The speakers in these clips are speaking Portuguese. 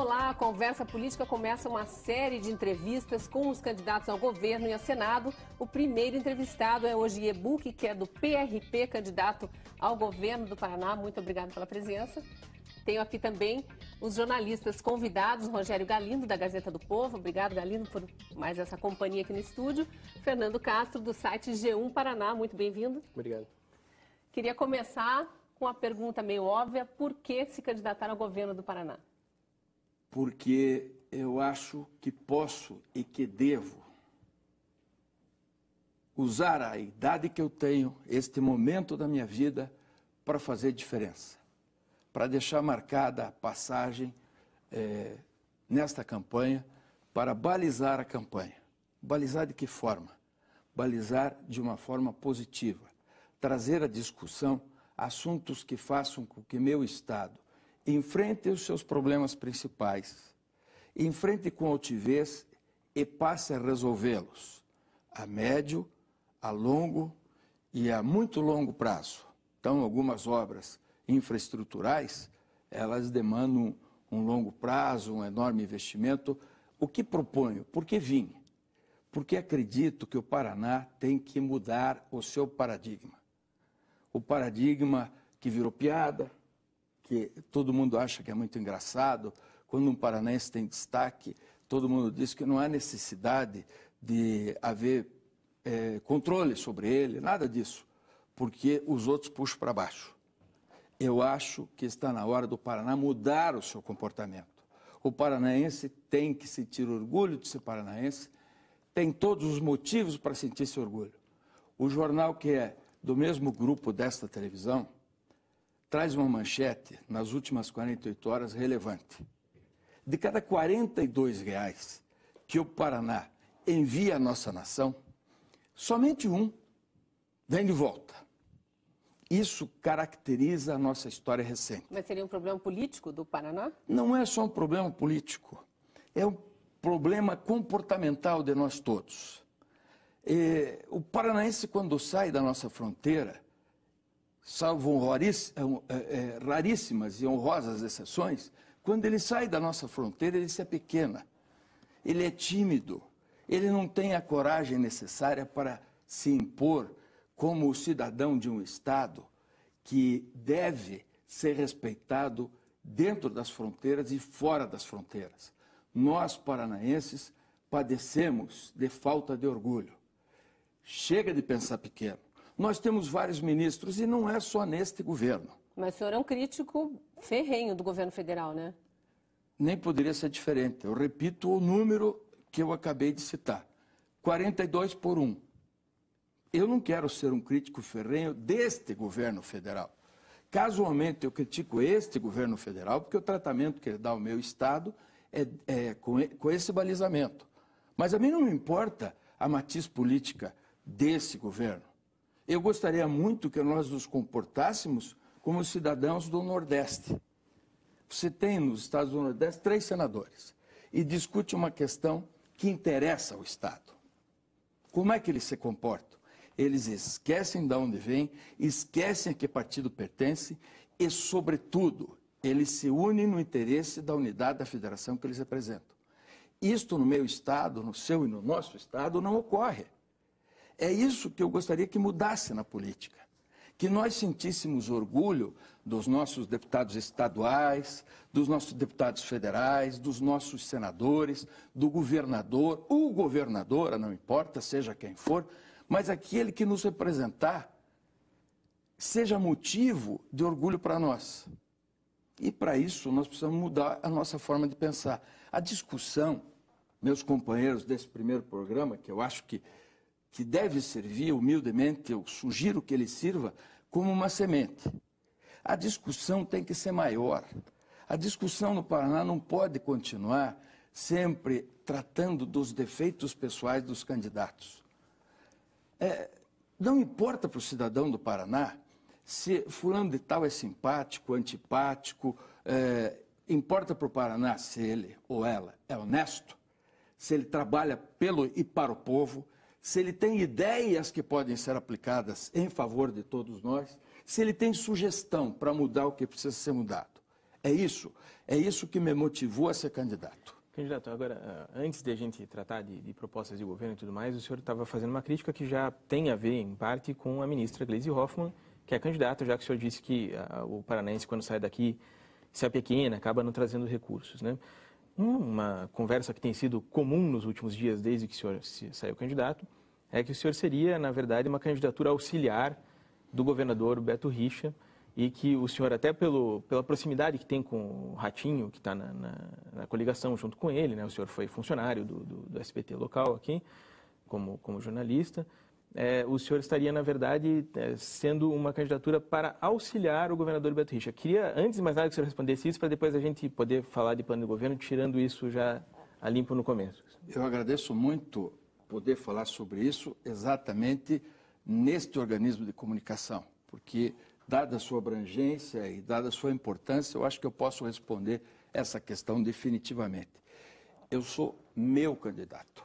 Olá, a Conversa Política começa uma série de entrevistas com os candidatos ao governo e ao Senado. O primeiro entrevistado é hoje Ebuque, que é do PRP, candidato ao governo do Paraná. Muito obrigada pela presença. Tenho aqui também os jornalistas convidados, Rogério Galindo, da Gazeta do Povo. Obrigado, Galindo, por mais essa companhia aqui no estúdio. Fernando Castro, do site G1 Paraná. Muito bem-vindo. Obrigado. Queria começar com a pergunta meio óbvia: por que se candidatar ao governo do Paraná? Porque eu acho que posso e que devo usar a idade que eu tenho, este momento da minha vida, para fazer diferença, para deixar marcada a passagem nesta campanha, para balizar a campanha. Balizar de que forma? Balizar de uma forma positiva, trazer à discussão assuntos que façam com que meu Estado enfrente os seus problemas principais, enfrente com altivez e passe a resolvê-los a médio, a longo e a muito longo prazo. Então, algumas obras infraestruturais, elas demandam um longo prazo, um enorme investimento. O que proponho? Porque vim. Porque acredito que o Paraná tem que mudar o seu paradigma. O paradigma que virou piada, que todo mundo acha que é muito engraçado. Quando um paranaense tem destaque, todo mundo diz que não há necessidade de haver controle sobre ele, nada disso, porque os outros puxam para baixo. Eu acho que está na hora do Paraná mudar o seu comportamento. O paranaense tem que sentir orgulho de ser paranaense, tem todos os motivos para sentir esse orgulho. O jornal que é do mesmo grupo desta televisão traz uma manchete nas últimas 48 horas relevante. De cada R$42 que o Paraná envia à nossa nação, somente um vem de volta. Isso caracteriza a nossa história recente. Mas seria um problema político do Paraná? Não é só um problema político, é um problema comportamental de nós todos. O paranaense, quando sai da nossa fronteira, salvo raríssimas e honrosas exceções, quando ele sai da nossa fronteira, ele se apequena, ele é tímido, ele não tem a coragem necessária para se impor como o cidadão de um Estado que deve ser respeitado dentro das fronteiras e fora das fronteiras. Nós, paranaenses, padecemos de falta de orgulho. Chega de pensar pequeno. Nós temos vários ministros e não é só neste governo. Mas o senhor é um crítico ferrenho do governo federal, né? Nem poderia ser diferente. Eu repito o número que eu acabei de citar. 42 por 1. Eu não quero ser um crítico ferrenho deste governo federal. Casualmente, eu critico este governo federal porque o tratamento que ele dá ao meu Estado é com esse balizamento. Mas a mim não me importa a matiz política desse governo. Eu gostaria muito que nós nos comportássemos como cidadãos do Nordeste. Você tem nos estados do Nordeste 3 senadores e discute uma questão que interessa ao Estado. Como é que eles se comportam? Eles esquecem de onde vêm, esquecem a que partido pertence e, sobretudo, eles se unem no interesse da unidade da federação que eles representam. Isto no meu Estado, no seu e no nosso Estado, não ocorre. É isso que eu gostaria que mudasse na política. Que nós sentíssemos orgulho dos nossos deputados estaduais, dos nossos deputados federais, dos nossos senadores, do governador, o governadora, não importa, seja quem for, mas aquele que nos representar seja motivo de orgulho para nós. E para isso nós precisamos mudar a nossa forma de pensar. A discussão, meus companheiros desse primeiro programa, que eu acho que deve servir humildemente, eu sugiro que ele sirva como uma semente. A discussão tem que ser maior. A discussão no Paraná não pode continuar sempre tratando dos defeitos pessoais dos candidatos. Não importa para o cidadão do Paraná se fulano de tal é simpático, antipático, importa para o Paraná se ele ou ela é honesto, se ele trabalha pelo e para o povo, se ele tem ideias que podem ser aplicadas em favor de todos nós, se ele tem sugestão para mudar o que precisa ser mudado. É isso que me motivou a ser candidato. Candidato, agora, antes de a gente tratar de propostas de governo e tudo mais, o senhor estava fazendo uma crítica que já tem a ver, em parte, com a ministra Gleisi Hoffmann, que é candidata, já que o senhor disse que o paranaense, quando sai daqui, se apequena, acaba não trazendo recursos, né? Uma conversa que tem sido comum nos últimos dias, desde que o senhor saiu candidato, é que o senhor seria, na verdade, uma candidatura auxiliar do governador Beto Richa, e que o senhor, até pela proximidade que tem com o Ratinho, que está na coligação junto com ele, né? O senhor foi funcionário do SBT local aqui, como jornalista, o senhor estaria, na verdade, sendo uma candidatura para auxiliar o governador Beto Richa. Queria, antes de mais nada, que o senhor respondesse isso, para depois a gente poder falar de plano de governo, tirando isso já a limpo no começo. Eu agradeço muito poder falar sobre isso exatamente neste organismo de comunicação, porque, dada a sua abrangência e dada a sua importância, eu acho que eu posso responder essa questão definitivamente. Eu sou meu candidato,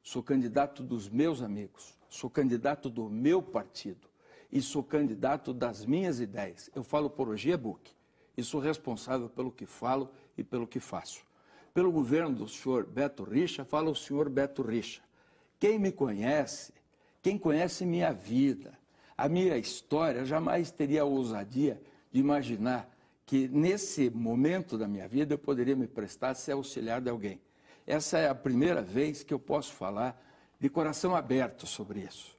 sou candidato dos meus amigos, sou candidato do meu partido e sou candidato das minhas ideias. Eu falo por hoje e-book e sou responsável pelo que falo e pelo que faço. Pelo governo do senhor Beto Richa, fala o senhor Beto Richa. Quem me conhece, quem conhece minha vida, a minha história, jamais teria a ousadia de imaginar que nesse momento da minha vida eu poderia me prestar a ser auxiliar de alguém. Essa é a primeira vez que eu posso falar de coração aberto sobre isso.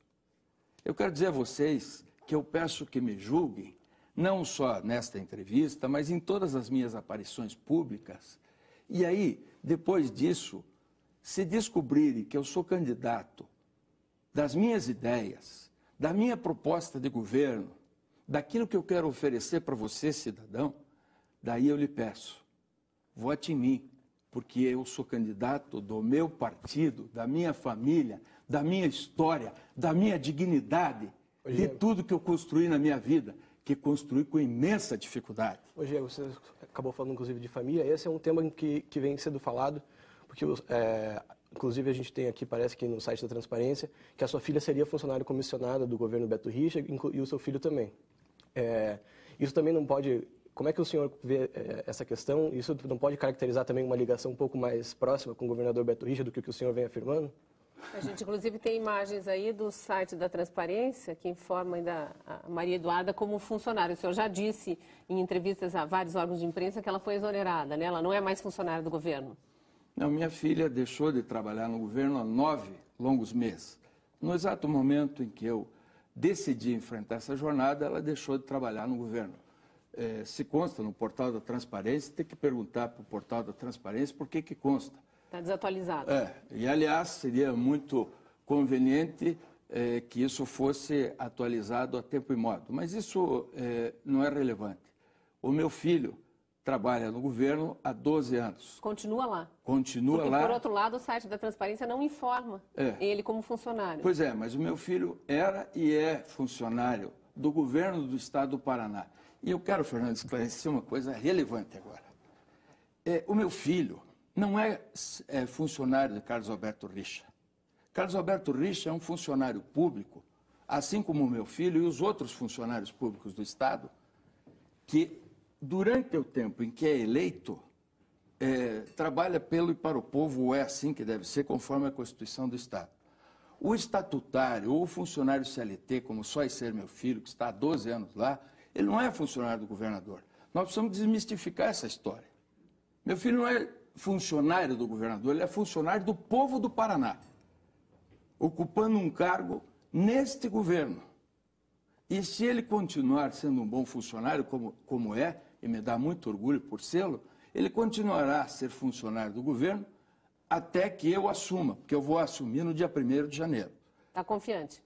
Eu quero dizer a vocês que eu peço que me julguem, não só nesta entrevista, mas em todas as minhas aparições públicas. E aí, depois disso, se descobrirem que eu sou candidato das minhas ideias, da minha proposta de governo, daquilo que eu quero oferecer para você, cidadão, daí eu lhe peço, vote em mim, porque eu sou candidato do meu partido, da minha família, da minha história, da minha dignidade, de tudo que eu construí na minha vida, que construí com imensa dificuldade. Hoje você acabou falando, inclusive, de família. Esse é um tema que vem sendo falado, porque inclusive, a gente tem aqui, parece que no site da Transparência, que a sua filha seria funcionária comissionada do governo Beto Richa e o seu filho também. Isso também não pode... Como é que o senhor vê essa questão? Isso não pode caracterizar também uma ligação um pouco mais próxima com o governador Beto Richa do que o senhor vem afirmando? A gente, inclusive, tem imagens aí do site da Transparência que informa ainda a Maria Eduarda como funcionária. O senhor já disse em entrevistas a vários órgãos de imprensa que ela foi exonerada, né? Ela não é mais funcionária do governo. Não, minha filha deixou de trabalhar no governo há 9 longos meses. No exato momento em que eu decidi enfrentar essa jornada, ela deixou de trabalhar no governo. Se consta no portal da Transparência, tem que perguntar para o portal da Transparência por que consta. Está desatualizado. E aliás, seria muito conveniente que isso fosse atualizado a tempo e modo. Mas isso não é relevante. O meu filho trabalha no governo há 12 anos. Continua lá. Continua porque, lá. Por outro lado, o site da Transparência não informa ele como funcionário. Pois é, mas o meu filho era e é funcionário do governo do estado do Paraná. E eu quero, Fernando, esclarecer uma coisa relevante agora. O meu filho não é funcionário de Carlos Alberto Richa. Carlos Alberto Richa é um funcionário público, assim como o meu filho e os outros funcionários públicos do estado, que durante o tempo em que é eleito, trabalha pelo e para o povo, ou é assim que deve ser, conforme a Constituição do Estado. O estatutário ou o funcionário CLT, como só ser meu filho, que está há 12 anos lá, ele não é funcionário do governador. Nós precisamos desmistificar essa história. Meu filho não é funcionário do governador, ele é funcionário do povo do Paraná, ocupando um cargo neste governo. E se ele continuar sendo um bom funcionário, como é, e me dá muito orgulho por sê-lo, ele continuará a ser funcionário do governo até que eu assuma, porque eu vou assumir no dia 1º de janeiro. Está confiante?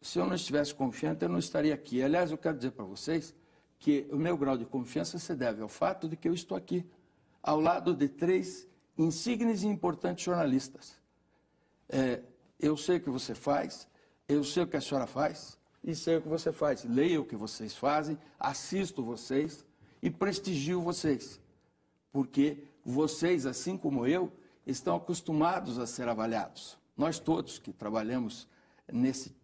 Se eu não estivesse confiante, eu não estaria aqui. Aliás, eu quero dizer para vocês que o meu grau de confiança se deve ao fato de que eu estou aqui, ao lado de 3 insígnes e importantes jornalistas. Eu sei o que você faz, eu sei o que a senhora faz, e sei o que você faz. Leio o que vocês fazem, assisto vocês e prestigio vocês. Porque vocês, assim como eu, estão acostumados a ser avaliados. Nós todos que trabalhamos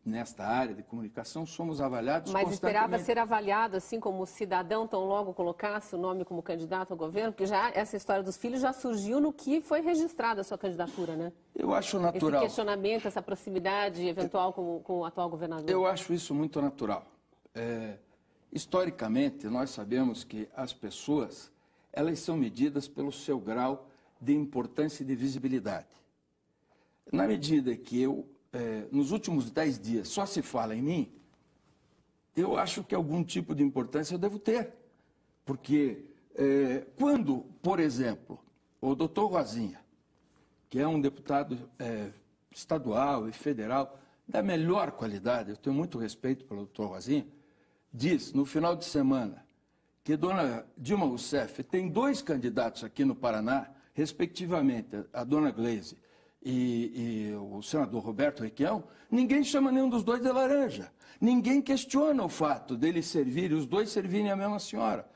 nesta área de comunicação, somos avaliados Mas esperava constantemente. ser avaliado assim como cidadão, tão logo colocasse o nome como candidato ao governo? Porque já essa história dos filhos já surgiu no que foi registrada a sua candidatura, né? Eu acho natural. Esse questionamento, essa proximidade eventual com o atual governador. Eu acho isso muito natural. Historicamente, nós sabemos que as pessoas, elas são medidas pelo seu grau de importância e de visibilidade. Na medida que nos últimos 10 dias, só se fala em mim, eu acho que algum tipo de importância eu devo ter. Porque quando, por exemplo, o doutor Rosinha, que é um deputado estadual e federal da melhor qualidade, eu tenho muito respeito pelo doutor Rosinha, diz no final de semana que dona Dilma Rousseff tem 2 candidatos aqui no Paraná, respectivamente a dona Gleisi e o senador Roberto Requião, ninguém chama nenhum dos 2 de laranja. Ninguém questiona o fato deles servirem, os 2 servirem a mesma senhora.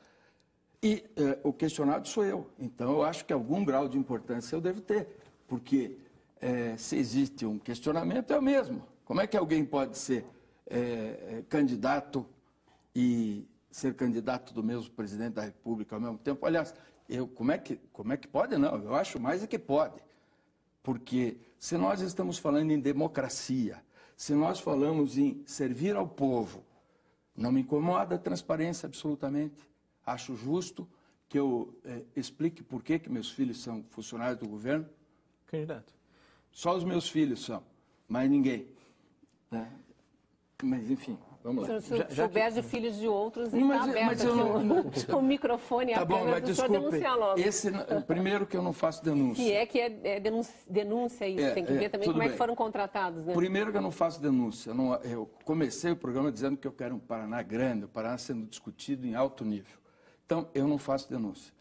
E o questionado sou eu. Então, eu acho que algum grau de importância eu devo ter. Porque se existe um questionamento, é o mesmo. Como é que alguém pode ser candidato e ser candidato do mesmo presidente da República ao mesmo tempo? Aliás, como é que pode? Não, eu acho mais é que pode. Porque se nós estamos falando em democracia, se nós falamos em servir ao povo, não me incomoda a transparência absolutamente. Acho justo que eu explique por que meus filhos são funcionários do governo. Candidato. Só os meus filhos são, mas ninguém. Né? Mas, enfim, vamos lá. Se souber de filhos de outros, está aberto mas aqui o microfone e a câmera do senhor denunciar logo. Primeiro que eu não faço denúncia. Se é que é denúncia isso, tem que ver também como é que foram contratados, né? Primeiro que eu não faço denúncia. Eu comecei o programa dizendo que eu quero um Paraná grande, o Paraná sendo discutido em alto nível. Então, eu não faço denúncia.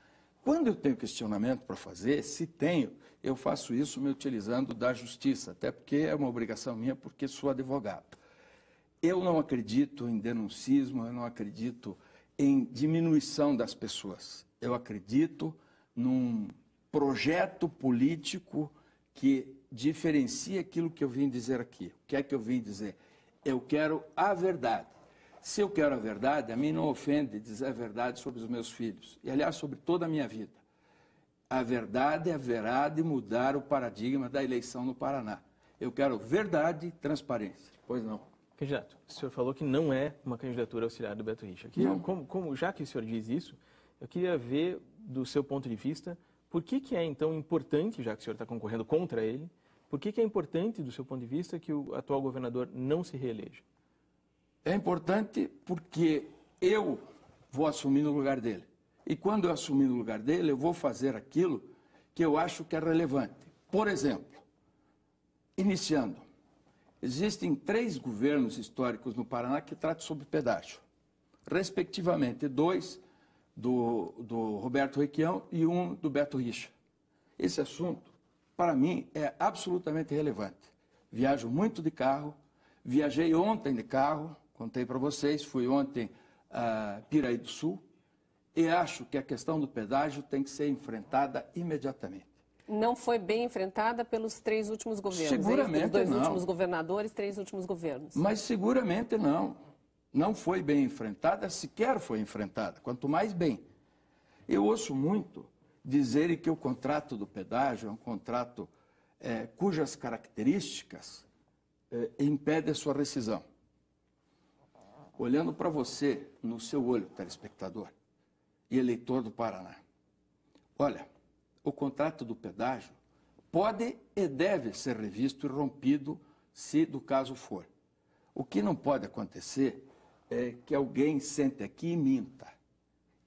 Quando eu tenho questionamento para fazer, se tenho, eu faço isso me utilizando da justiça, até porque é uma obrigação minha, porque sou advogado. Eu não acredito em denuncismo, eu não acredito em diminuição das pessoas. Eu acredito num projeto político que diferencia aquilo que eu vim dizer aqui. O que é que eu vim dizer? Eu quero a verdade. Se eu quero a verdade, a mim não ofende dizer a verdade sobre os meus filhos. E, aliás, sobre toda a minha vida. A verdade haverá de mudar o paradigma da eleição no Paraná. Eu quero verdade e transparência. Pois não. Candidato, o senhor falou que não é uma candidatura auxiliar do Beto Richa. Já que o senhor diz isso, eu queria ver, do seu ponto de vista, por que é, então, importante, já que o senhor está concorrendo contra ele, por que é importante, do seu ponto de vista, que o atual governador não se reeleja? É importante porque eu vou assumir no lugar dele. E quando eu assumir no lugar dele, eu vou fazer aquilo que eu acho que é relevante. Por exemplo, iniciando, existem 3 governos históricos no Paraná que tratam sobre pedágio. Respectivamente, 2 do Roberto Requião e 1 do Beto Richa. Esse assunto, para mim, é absolutamente relevante. Viajo muito de carro, viajei ontem de carro, contei para vocês, fui ontem a Piraí do Sul, e acho que a questão do pedágio tem que ser enfrentada imediatamente. Não foi bem enfrentada pelos 3 últimos governos. Seguramente os 2 não. últimos governadores, 3 últimos governos. Mas seguramente não. Não foi bem enfrentada, sequer foi enfrentada, quanto mais bem. Eu ouço muito dizerem que o contrato do pedágio é um contrato cujas características impedem a sua rescisão. Olhando para você, no seu olho, telespectador e eleitor do Paraná, olha, o contrato do pedágio pode e deve ser revisto e rompido, se do caso for. O que não pode acontecer é que alguém sente aqui e minta,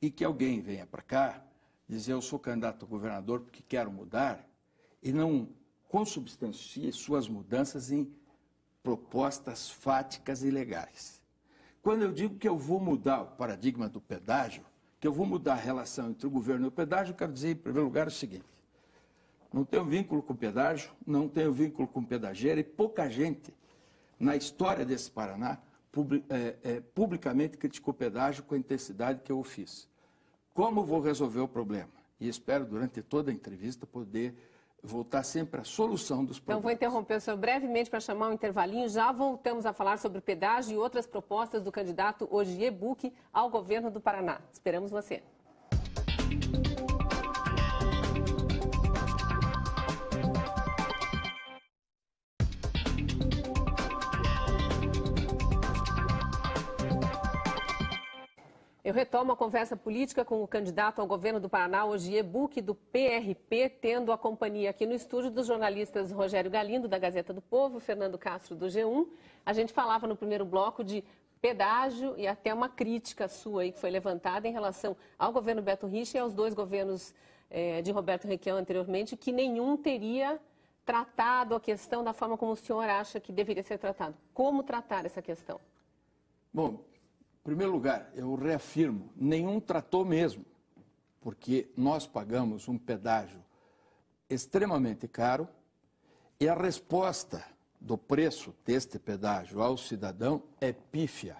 e que alguém venha para cá dizer eu sou candidato a governador porque quero mudar, e não consubstancie suas mudanças em propostas fáticas e legais. Quando eu digo que eu vou mudar o paradigma do pedágio, que eu vou mudar a relação entre o governo e o pedágio, eu quero dizer, em primeiro lugar, o seguinte: não tenho vínculo com o pedágio, não tenho vínculo com pedageira, e pouca gente na história desse Paraná publicamente criticou o pedágio com a intensidade que eu o fiz. Como vou resolver o problema? E espero, durante toda a entrevista, poder voltar sempre à solução dos problemas. Então, vou interromper o senhor brevemente para chamar um intervalinho. Já voltamos a falar sobre pedágio e outras propostas do candidato Ogier Buch ao governo do Paraná. Esperamos você. Eu retomo a conversa política com o candidato ao governo do Paraná, Ogier Buch, do PRP, tendo a companhia aqui no estúdio dos jornalistas Rogério Galindo, da Gazeta do Povo, Fernando Castro, do G1. A gente falava no primeiro bloco de pedágio e até uma crítica sua aí que foi levantada em relação ao governo Beto Richa e aos dois governos de Roberto Requião anteriormente, que nenhum teria tratado a questão da forma como o senhor acha que deveria ser tratado. Como tratar essa questão? Bom, em primeiro lugar, eu reafirmo, nenhum tratou mesmo, porque nós pagamos um pedágio extremamente caro e a resposta do preço deste pedágio ao cidadão é pífia.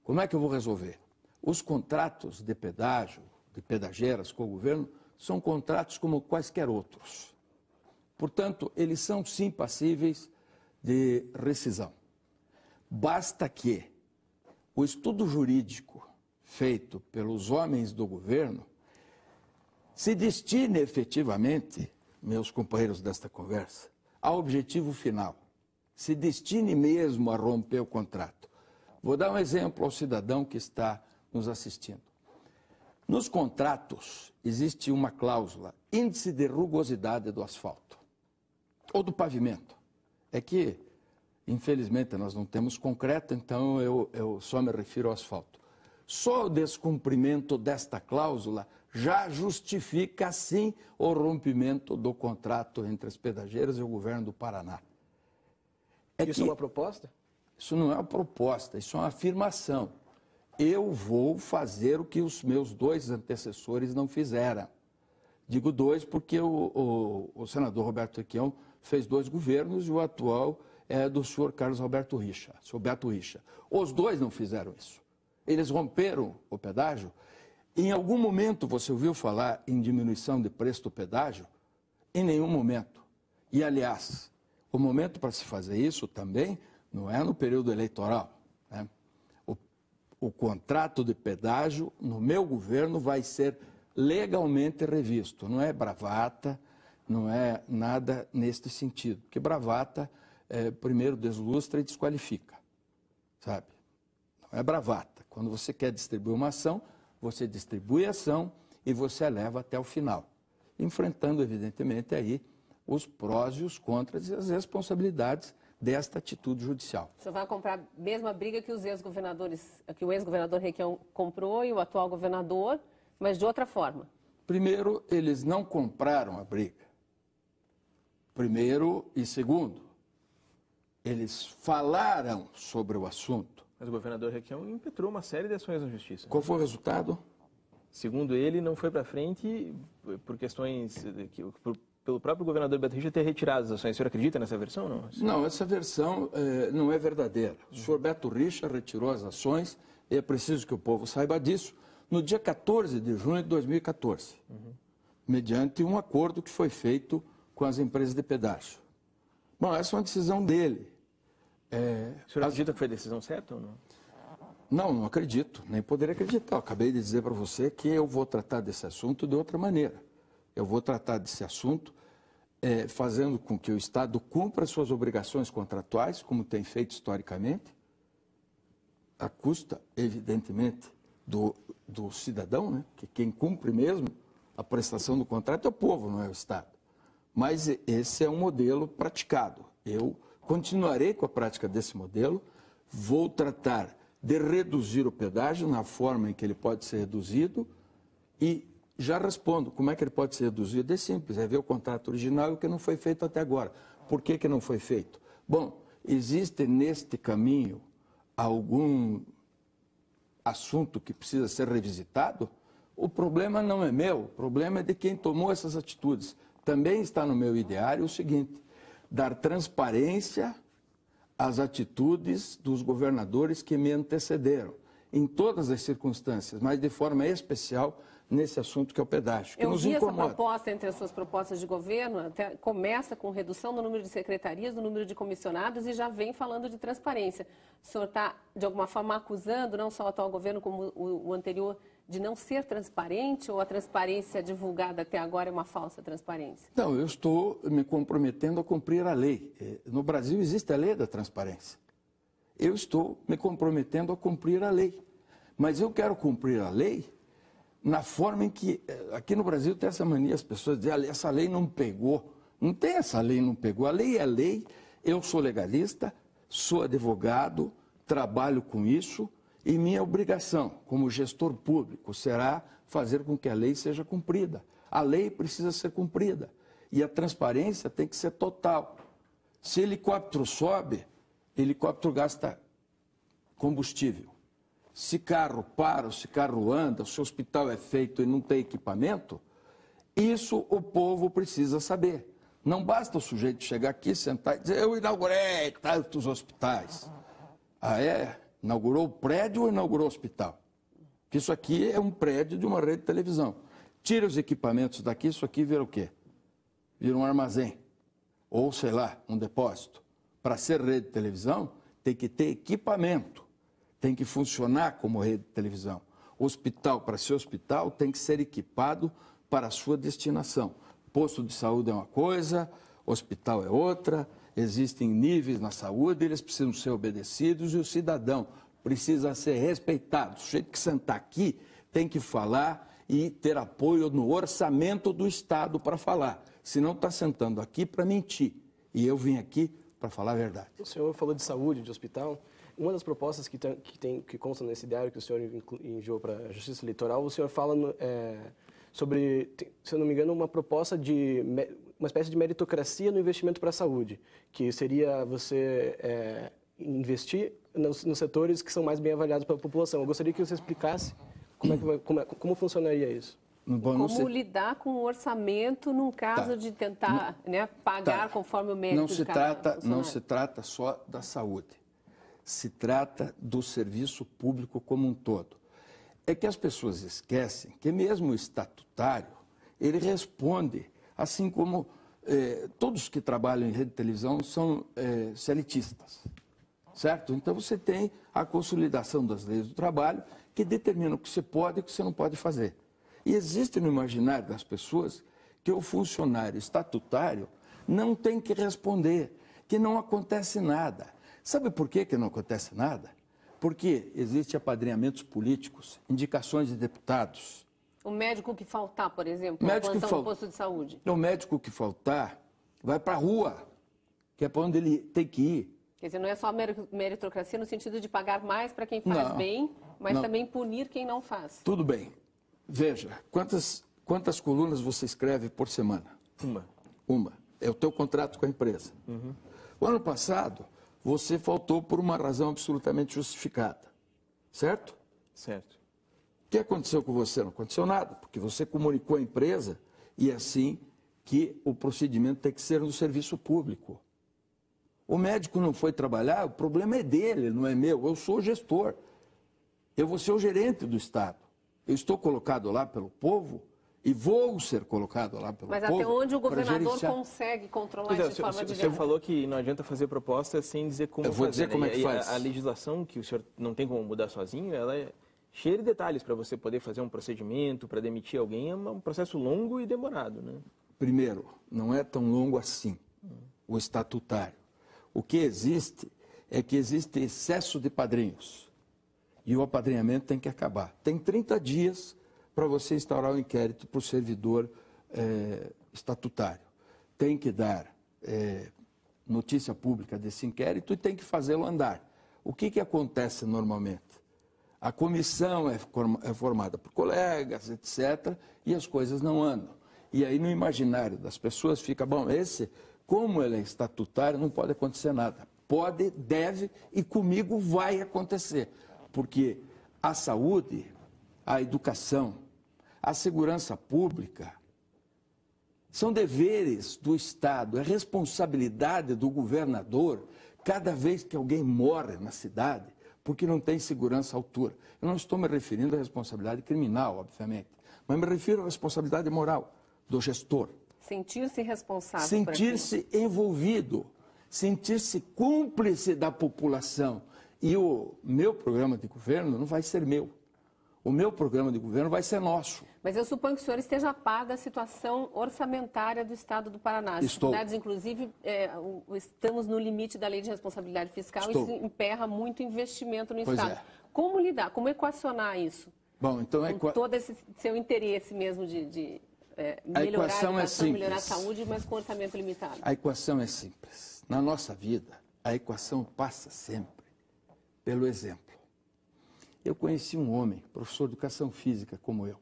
Como é que eu vou resolver? Os contratos de pedágio, de pedageiras com o governo, são contratos como quaisquer outros. Portanto, eles são sim passíveis de rescisão. Basta que o estudo jurídico feito pelos homens do governo se destine efetivamente, meus companheiros desta conversa, ao objetivo final. Se destine mesmo a romper o contrato. Vou dar um exemplo ao cidadão que está nos assistindo. Nos contratos existe uma cláusula, índice de rugosidade do asfalto ou do pavimento. É que infelizmente, nós não temos concreto, então eu só me refiro ao asfalto. Só o descumprimento desta cláusula já justifica, sim, o rompimento do contrato entre as pedageiras e o governo do Paraná. Isso é uma proposta? Isso não é uma proposta, isso é uma afirmação. Eu vou fazer o que os meus dois antecessores não fizeram. Digo dois porque o senador Roberto Requião fez 2 governos e o atual é do senhor Carlos Alberto Richa, senhor Beto Richa. Os dois não fizeram isso. Eles romperam o pedágio. Em algum momento você ouviu falar em diminuição de preço do pedágio? Em nenhum momento. E, aliás, o momento para se fazer isso também não é no período eleitoral, né? O contrato de pedágio no meu governo vai ser legalmente revisto. Não é bravata, não é nada neste sentido. Porque bravata primeiro deslustra e desqualifica, sabe? Não é bravata. Quando você quer distribuir uma ação, você distribui a ação e você a leva até o final, enfrentando, evidentemente, aí os prós e os contras e as responsabilidades desta atitude judicial. O senhor vai comprar a mesma briga que os ex-governadores, que o ex-governador Requião comprou e o atual governador, mas de outra forma? Primeiro, eles não compraram a briga. Primeiro e segundo, eles falaram sobre o assunto. Mas o governador Requião impetrou uma série de ações na justiça. Qual foi o resultado? Segundo ele, não foi para frente por questões pelo próprio governador Beto Richa ter retirado as ações. O senhor acredita nessa versão ou não? Não, essa versão não é verdadeira. O senhor Beto Richa retirou as ações, e é preciso que o povo saiba disso, no dia 14 de junho de 2014, mediante um acordo que foi feito com as empresas de pedágio. Bom, essa é uma decisão dele. O senhor acredita que foi a decisão certa ou não? Não, não acredito, nem poderia acreditar. Eu acabei de dizer para você que eu vou tratar desse assunto de outra maneira. Eu vou tratar desse assunto fazendo com que o Estado cumpra suas obrigações contratuais, como tem feito historicamente, à custa, evidentemente, do cidadão, né? Que quem cumpre mesmo a prestação do contrato é o povo, não é o Estado. Mas esse é um modelo praticado. Eu continuarei com a prática desse modelo, vou tratar de reduzir o pedágio na forma em que ele pode ser reduzido e já respondo, como é que ele pode ser reduzido? É simples, é ver o contrato original e o que não foi feito até agora. Por que não foi feito? Bom, existe neste caminho algum assunto que precisa ser revisitado? O problema não é meu, o problema é de quem tomou essas atitudes. Também está no meu ideário o seguinte, dar transparência às atitudes dos governadores que me antecederam. em todas as circunstâncias, mas de forma especial nesse assunto que é o pedágio, que Eu nos vi incomoda. essa proposta entre as suas propostas de governo, até começa com redução do número de secretarias, do número de comissionados e já vem falando de transparência. O senhor está, de alguma forma, acusando não só o atual governo como o anterior de não ser transparente, ou a transparência divulgada até agora é uma falsa transparência? Não, eu estou me comprometendo a cumprir a lei. No Brasil existe a lei da transparência. Eu estou me comprometendo a cumprir a lei. Mas eu quero cumprir a lei na forma em que, aqui no Brasil tem essa mania, as pessoas dizem, essa lei não pegou. Não tem essa lei não pegou. A lei é lei, eu sou legalista, sou advogado, trabalho com isso e minha obrigação como gestor público será fazer com que a lei seja cumprida. A lei precisa ser cumprida e a transparência tem que ser total. Se helicóptero sobe, helicóptero gasta combustível. Se carro para, ou se carro anda, se o hospital é feito e não tem equipamento, isso o povo precisa saber. Não basta o sujeito chegar aqui, sentar e dizer, eu inaugurei tantos hospitais. Ah, é? Inaugurou o prédio ou inaugurou o hospital? Porque isso aqui é um prédio de uma rede de televisão. Tira os equipamentos daqui, isso aqui vira o quê? Vira um armazém. Ou, sei lá, um depósito. Para ser rede de televisão, tem que ter equipamento. Tem que funcionar como rede de televisão. Hospital, para ser hospital, tem que ser equipado para a sua destinação. Posto de saúde é uma coisa, hospital é outra, existem níveis na saúde, eles precisam ser obedecidos e o cidadão precisa ser respeitado. O sujeito que sentar aqui tem que falar e ter apoio no orçamento do Estado para falar. Senão está sentando aqui para mentir. E eu vim aqui para falar a verdade. O senhor falou de saúde, de hospital. Uma das propostas que constam nesse diário que o senhor enviou para a Justiça Eleitoral, o senhor fala sobre, se eu não me engano, uma proposta de uma espécie de meritocracia no investimento para a saúde, que seria você investir nos setores que são mais bem avaliados pela população. Eu gostaria que você explicasse como funcionaria isso. Como lidar com o orçamento num caso de tentar pagar conforme o mérito de cada funcionário. Não se trata só da saúde. Se trata do serviço público como um todo. É que as pessoas esquecem que mesmo o estatutário, ele responde, assim como todos que trabalham em rede de televisão são CLTistas, certo? Então você tem a consolidação das leis do trabalho que determinam o que você pode e o que você não pode fazer. E existe no imaginário das pessoas que o funcionário estatutário não tem que responder, que não acontece nada. Sabe por que não acontece nada? Porque existem apadrinhamentos políticos, indicações de deputados. O médico que faltar, por exemplo, na plantão do posto de saúde. O médico que faltar vai para a rua, que é para onde ele tem que ir. Quer dizer, não é só meritocracia no sentido de pagar mais para quem faz bem, mas também punir quem não faz. Tudo bem. Veja, quantas colunas você escreve por semana? Uma. É o teu contrato com a empresa. Uhum. O ano passado, você faltou por uma razão absolutamente justificada, certo? Certo. O que aconteceu com você? Não aconteceu nada, porque você comunicou à empresa e é assim que o procedimento tem que ser no serviço público. O médico não foi trabalhar, o problema é dele, não é meu. Eu sou o gestor. Eu vou ser o gerente do Estado. Eu estou colocado lá pelo povo e vou ser colocado lá pelo povo. Mas até onde o governador consegue controlar isso de forma direta? O senhor falou que não adianta fazer proposta sem dizer como fazer. Eu vou dizer como é que faz. A legislação, que o senhor não tem como mudar sozinho, ela é cheia de detalhes para você poder fazer um procedimento, para demitir alguém. É um processo longo e demorado, né? Primeiro, não é tão longo assim, o estatutário. O que existe é que existe excesso de padrinhos. E o apadrinhamento tem que acabar. Tem 30 dias para você instaurar o inquérito para o servidor estatutário. Tem que dar notícia pública desse inquérito e tem que fazê-lo andar. O que acontece normalmente? A comissão é formada por colegas, etc., e as coisas não andam. E aí no imaginário das pessoas fica, bom, como ele é estatutário, não pode acontecer nada. Pode, deve e comigo vai acontecer. Porque a saúde, a educação, a segurança pública são deveres do Estado, é responsabilidade do governador, cada vez que alguém morre na cidade, porque não tem segurança à altura. Eu não estou me referindo à responsabilidade criminal, obviamente, mas me refiro à responsabilidade moral do gestor. Sentir-se responsável. Sentir-se envolvido, sentir-se cúmplice da população. E o meu programa de governo não vai ser meu. O meu programa de governo vai ser nosso. Mas eu suponho que o senhor esteja a par da situação orçamentária do Estado do Paraná. As Estou. dificuldades, inclusive, estamos no limite da lei de responsabilidade fiscal. Estou. E isso emperra muito investimento no Pois Estado. é. Como lidar? Como equacionar isso? Bom, então Com todo esse seu interesse mesmo de melhorar a educação, melhorar a saúde, mas com orçamento limitado. A equação é simples. Na nossa vida, a equação passa sempre pelo exemplo. Eu conheci um homem, professor de educação física como eu.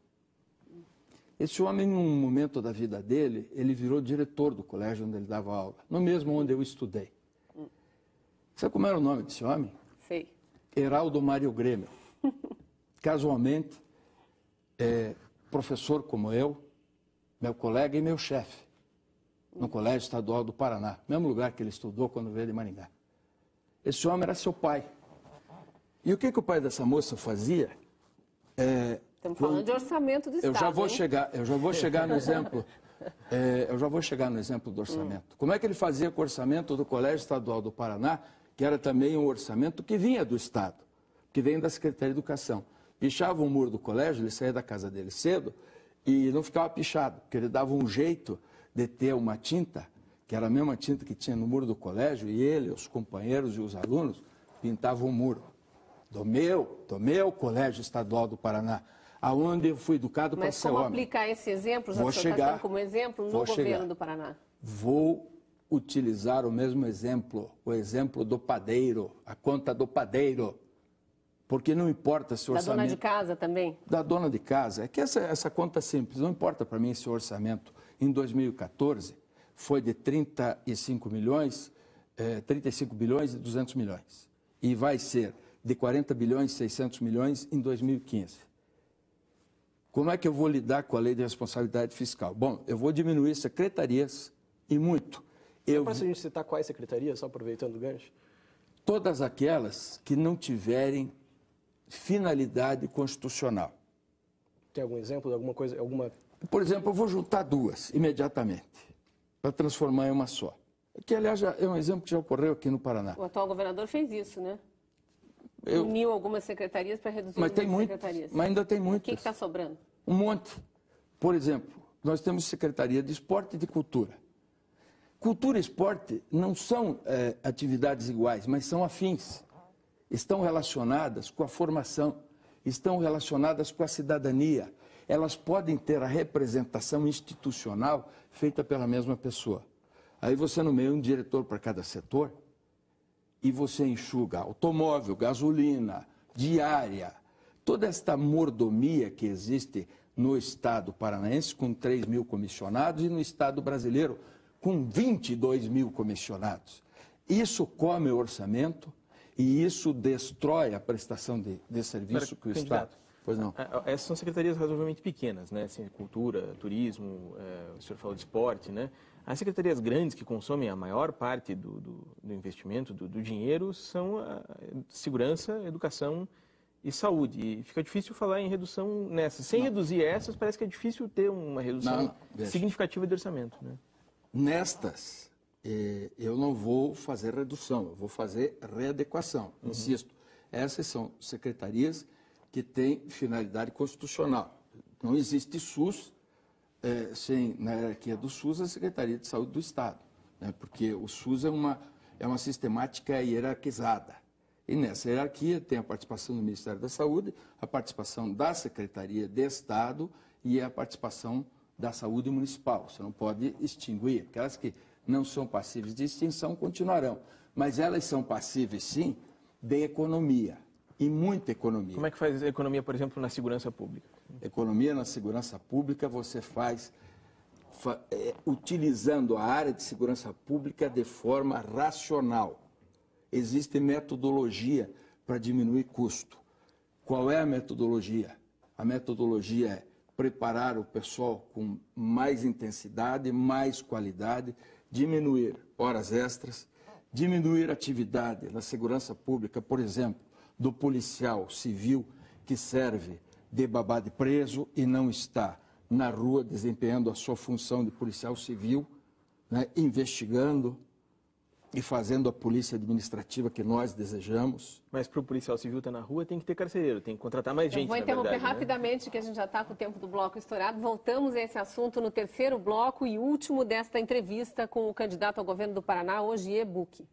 Esse homem, num momento da vida dele, ele virou diretor do colégio onde ele dava aula, no mesmo onde eu estudei. Sabe como era o nome desse homem? Sei. Heraldo Mário Grêmio. Casualmente, professor como eu, meu colega e meu chefe, no Colégio Estadual do Paraná, mesmo lugar que ele estudou quando veio de Maringá. Esse homem era seu pai. E o que o pai dessa moça fazia? Estamos falando de orçamento do Estado. Eu já vou chegar no exemplo. Eu já vou chegar no exemplo do orçamento. Como é que ele fazia com o orçamento do Colégio Estadual do Paraná, que era também um orçamento que vinha do Estado, que vem da Secretaria de Educação? Pichava o muro do colégio, ele saía da casa dele cedo e não ficava pichado, porque ele dava um jeito de ter uma tinta, que era a mesma tinta que tinha no muro do colégio, e ele, os companheiros e os alunos pintavam o muro do meu Colégio Estadual do Paraná, aonde eu fui educado para ser homem. Mas como aplicar esse exemplo, já que o senhor está dando como exemplo, no governo do Paraná? Vou utilizar o mesmo exemplo, o exemplo do padeiro, a conta do padeiro. Porque não importa se o orçamento... Da dona de casa também? Da dona de casa. É que essa conta é simples, não importa para mim se o orçamento em 2014 foi de 35 bilhões e 200 milhões. E vai ser de 40 bilhões e 600 milhões em 2015. Como é que eu vou lidar com a lei de responsabilidade fiscal? Bom, eu vou diminuir secretarias e muito. Para a gente citar quais secretarias, só aproveitando o gancho? Todas aquelas que não tiverem finalidade constitucional. Tem algum exemplo de alguma coisa? Por exemplo, eu vou juntar duas imediatamente, para transformar em uma só. Que, aliás, é um exemplo que já ocorreu aqui no Paraná. O atual governador fez isso, né? Uniu algumas secretarias para reduzir o número de secretarias. Mas ainda tem muitas. O que está sobrando? Um monte. Por exemplo, nós temos Secretaria de Esporte e de Cultura. Cultura e esporte não são atividades iguais, mas são afins. Estão relacionadas com a formação, estão relacionadas com a cidadania. Elas podem ter a representação institucional feita pela mesma pessoa. Aí você nomeia um diretor para cada setor e você enxuga automóvel, gasolina, diária, toda esta mordomia que existe no Estado paranaense com 3 mil comissionados e no Estado brasileiro com 22 mil comissionados. Isso come o orçamento e isso destrói a prestação de serviço que o Estado... Pois não. Essas são secretarias razoavelmente pequenas, né? Assim, cultura, turismo, o senhor falou de esporte, né? As secretarias grandes que consomem a maior parte do investimento, do dinheiro, são a segurança, educação e saúde. E fica difícil falar em redução nessas. Sem reduzir essas, parece que é difícil ter uma redução significativa de orçamento, né? Nestas, eu não vou fazer redução, eu vou fazer readequação, insisto. Essas são secretarias que têm finalidade constitucional. Não existe SUS sem, na hierarquia do SUS, a Secretaria de Saúde do Estado, né? Porque o SUS é uma sistemática hierarquizada. E nessa hierarquia tem a participação do Ministério da Saúde, a participação da Secretaria de Estado e a participação da Saúde Municipal. Você não pode extinguir. Aquelas que não são passíveis de extinção continuarão. Mas elas são passíveis, sim, de economia. E muita economia. Como é que faz a economia, por exemplo, na segurança pública? Economia na segurança pública você faz utilizando a área de segurança pública de forma racional. Existe metodologia para diminuir custo. Qual é a metodologia? A metodologia é preparar o pessoal com mais intensidade, mais qualidade, diminuir horas extras, diminuir atividade na segurança pública, por exemplo, do policial civil que serve de babá de preso e não está na rua desempenhando a sua função de policial civil, né, investigando e fazendo a polícia administrativa que nós desejamos. Mas para o policial civil estar na rua tem que ter carcereiro, tem que contratar mais gente, vou na interromper verdade, rapidamente, que a gente já está com o tempo do bloco estourado. Voltamos a esse assunto no terceiro bloco e último desta entrevista com o candidato ao governo do Paraná, Ogier Bucchi.